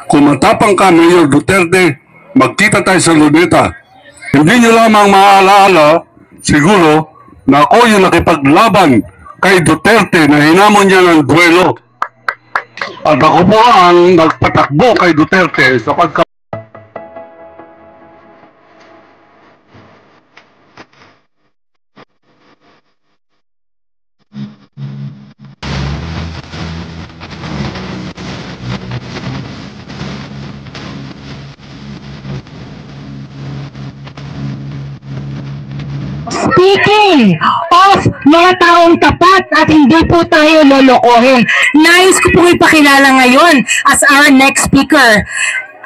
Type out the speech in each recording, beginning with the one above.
Kung matapang ka, Mayor Duterte, magkita tayo sa Luneta. Hindi nyo lamang maalaala, siguro, na ako yung nakipaglaban kay Duterte na hinamon niya ng duelo. At ako po ang nagpatakbo kay Duterte sapagkat speaking of mga taong tapat at hindi po tayo lolokohin, nais ko pong ipakilala ngayon as our next speaker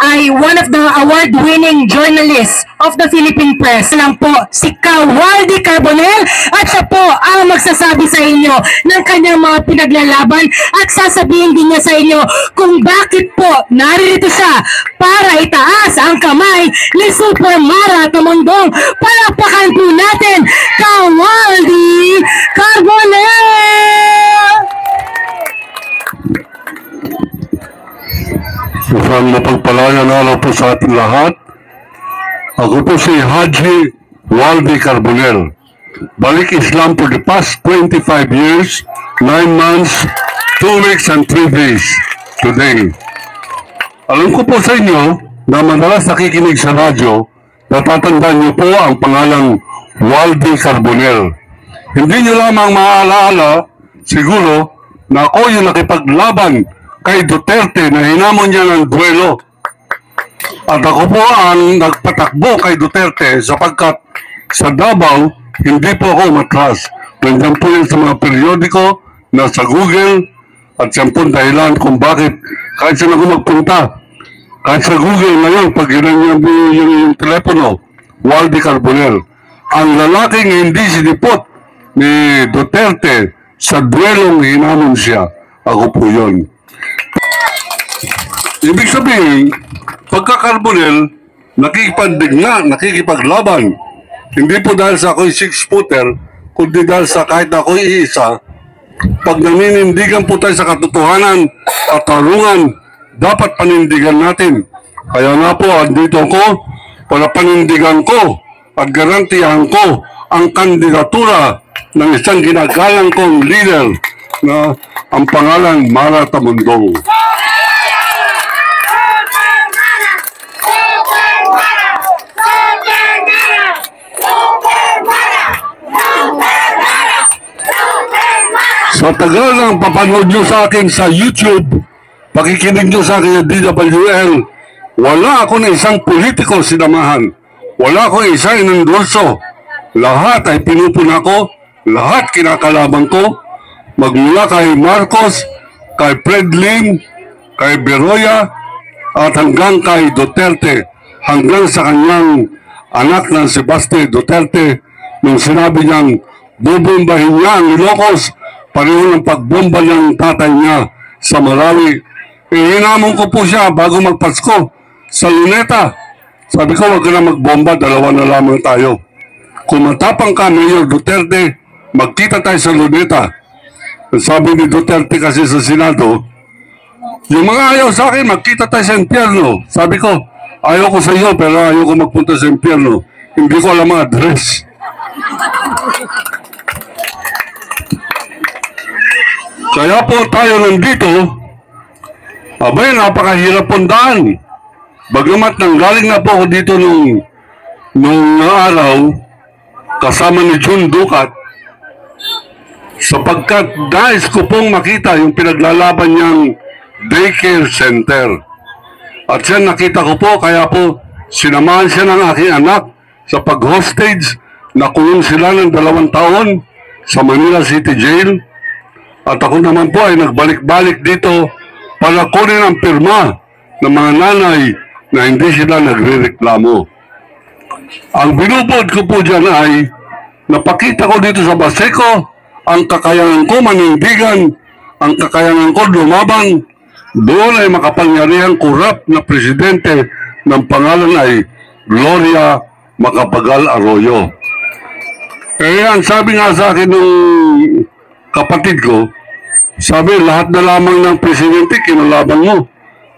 ay one of the award-winning journalists of the Philippine Press lang po, si Waldy Carbonell, at siya po ang magsasabi sa inyo ng kanyang mga pinaglalaban at sasabihin din niya sa inyo kung bakit po naririto siya para itaas ang kamay ni Super Mara Tamundong. Palakpakan po natin Waldy Carbonell! isang mapagpalayan araw po sa ating lahat. Ako po si Haji Waldy Carbonell. Balik Islam for the past 25 years, 9 months, 2 weeks and 3 days today. Alam ko po sa inyo na madalas nakikinig sa radyo, natatandaan niyo po ang pangalang Waldy Carbonell. Hindi niyo lamang maalaala, siguro, na ako yung nakipaglaban kay Duterte na hinamon niya ng duelo. At ako po ang nagpatakbo kay Duterte sapagkat sa Davao, hindi po ako umatras. Nandiyan po yun sa mga periodiko, nasa Google, at yan po dahilan kung bakit kahit saan ako magpunta. Kahit sa Google ngayon, pag ginanyan mo yung telepono, Waldy Carbonell. Ang lalaking hindi sinipot ni Duterte sa duelong hinamon siya, ako po yun. Ibig sabihin, pagka Carbonell, nakikipagdigna, nakikipaglaban. Hindi po dahil sa ako'y 6-footer, kundi dahil sa kahit ako'y iisa. Pag naninindigan po tayo sa katotohanan at tarungan, dapat panindigan natin. Kaya nga po, andito ko para panindigan ko at garantiyahan ko ang kandidatura ng isang ginagalang kong leader na ang pangalan Mara Tamundong. Sa tagal ng papanood nyo sa akin sa YouTube, pakikinig nyo sa akin sa DWL, wala ako na isang politiko sinamahan. Wala ako isang inendorso. Lahat ay pinupuna ko, lahat kinakalaban ko, magmula kay Marcos, kay Fred Lim, kay Beroya, at hanggang kay Duterte, hanggang sa kanyang anak ng si Baste Duterte, nung sinabi niyang bubombahin niya ang Ilocos, pareho ng pagbomba ng tatay niya sa Marawi. Hinamon ko po siya bago magpasko sa Luneta. Sabi ko, wag ka na magbomba, dalawa na lamang tayo. Kung matapang ka, Mayor Duterte, magkita tayo sa Luneta. Sabi ni Duterte kasi sa Senado, yung mga ayaw sa akin, magkita tayo sa impyerno. Sabi ko, ayaw ko sa iyo, pero ayaw ko magpunta sa impyerno. Hindi ko alam ang address. Kaya po tayo nandito, abay, napakahirap pundaan. Bagamat nanggaling na po ako dito nung araw, kasama ni June Ducat, sapagkat nais ko pong makita yung pinaglalaban niyang daycare center. At siya nakita ko po, kaya po sinamahan siya ng aking anak sa pag-hostage, nakulong sila ng 2 taon sa Manila City Jail. At ako naman po ay nagbalik-balik dito para kunin ang pirma ng mga nanay na hindi sila nagre-reklamo. Ang binubod ko po dyan ay napakita ko dito sa Baseco ang kakayanan ko manindigan, ang kakayanan ko lumabang. Doon ay makapangyarihang kurap na presidente ng pangalan ay Gloria Macapagal Arroyo. Kaya ang sabi nga sa akin ng kapatid ko, sabi, lahat na lamang ng presidente kinalaban mo.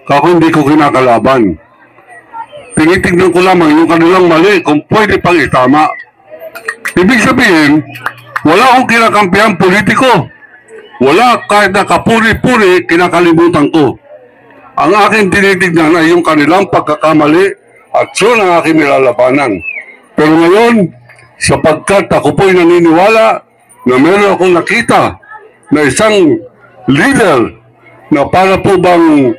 Kako hindi ko kinakalaban. Tinitignan ko lamang yung kanilang mali kung pwede pang itama. Ibig sabihin, wala akong kinakampihan politiko. Wala kahit na kapuri-puri kinakalimutan ko. Ang aking tinitignan ay yung kanilang pagkakamali at yun ang aking nilalabanan. Pero ngayon, sapagkat ako po'y naniniwala na meron akong nakita na isang leader na para po bang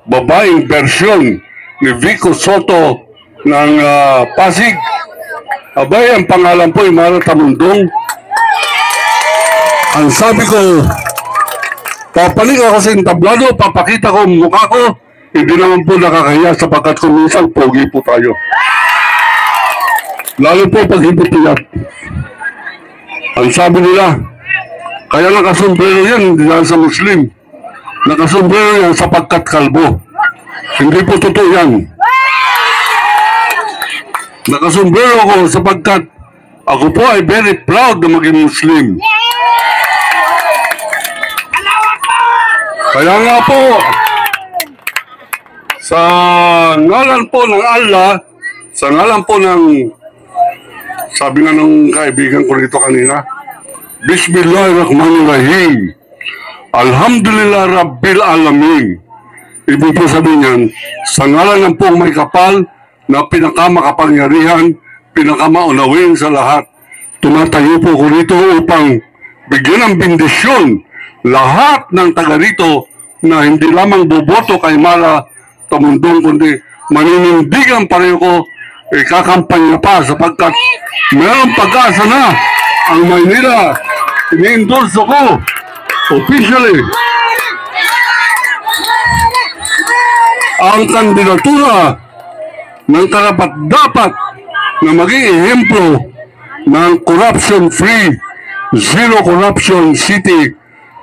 babaeng versyon ni Vico Soto ng Pasig. Abay, ang pangalan po ay Mara Tamundong. Ang sabi ko, papaling ako sa entablado, papakita ko ang mukha ko, hindi naman po nakakahiya sapagkat kuminsan pogi po tayo. Lalo po pag hindi piyat. Ang sabi nila, kaya nakasombrero yan, hindi dahil sa Muslim. Nakasombrero yan sapagkat kalbo. Hindi po totoo yan. Nakasombrero ko sapagkat ako po ay very proud na maging Muslim. Kaya nga po, sa ngalan po ng Allah, sa ngalan po ng, sabi nga ng kaibigan ko rito kanina, Bismillahirrahmanirrahim. Alhamdulillah Rabbil Alamin. Ibig po sabihin yan, sa ngalan ng pong may kapal na pinakamakapangyarihan, pinakamaunawin sa lahat. Tumatayo po ko rito upang bigyan ng bendisyon lahat ng taga rito na hindi lamang boboto kay Mara Tamundong, kundi maninindigan pareho ko, ikakampanya pa sapagkat mayroong pag-asa na ang Maynila. Ini-endorse ko officially ang kandidatura ng karapat-dapat na maging ehemplo ng corruption-free, zero corruption city.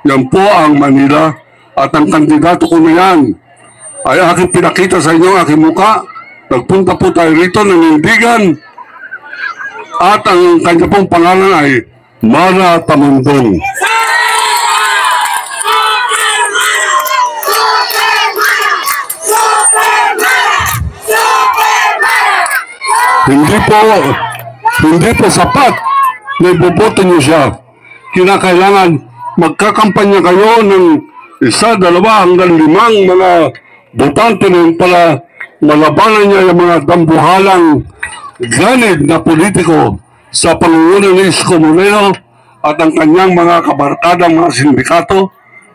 Yan po ang Manila at ang kandidato ko na yan ay aking pinakita sa inyo ang aking muka. Nagpunta po tayo rito ng Indigan at ang kanya pong pangalan ay Mara Tamundong. Hindi po sapat na iboboto niyo siya. Kinakailangan magkakampanya kayo ng 1, 2, hanggang 5 mga botante na para malabanan niya yung mga dambuhalang ganid na politiko sa pangunguna ni Isko Moreno at ang kanyang mga kabarkadang mga sindikato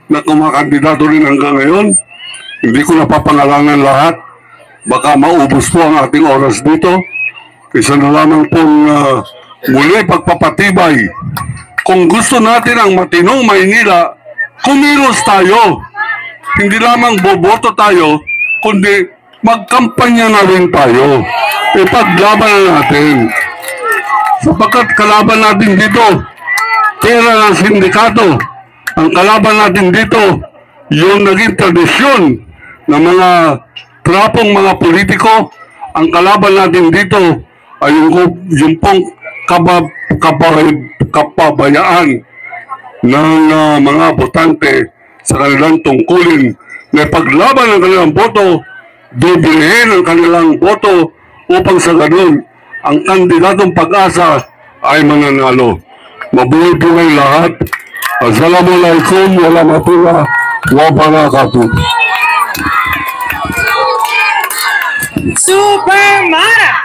na kumakandidato rin hanggang ngayon. Hindi ko napapangalanan lahat. Baka maubos po ang ating oras dito. Isa na lamang pong muli pagpapatibay. Kung gusto natin ang matinong Maynila, kumilos tayo. Hindi lamang boboto tayo, kundi magkampanya na rin tayo. Ipaglaban na natin. Sapagkat kalaban natin dito, pera ng sindikato. Ang kalaban natin dito, yung naging tradisyon ng mga trapong mga politiko. Ang kalaban natin dito ay yung pong kapabayaan ng mga botante sa kanilang tungkulin na paglaban ng kanilang boto, bibilihin ang kanilang boto upang sa ganun ang kandidatong Pag-asa ay mananalo. Mabuhay po kayo lahat. Assalamualaikum warahmatullahi wabarakatuh. Super Mara!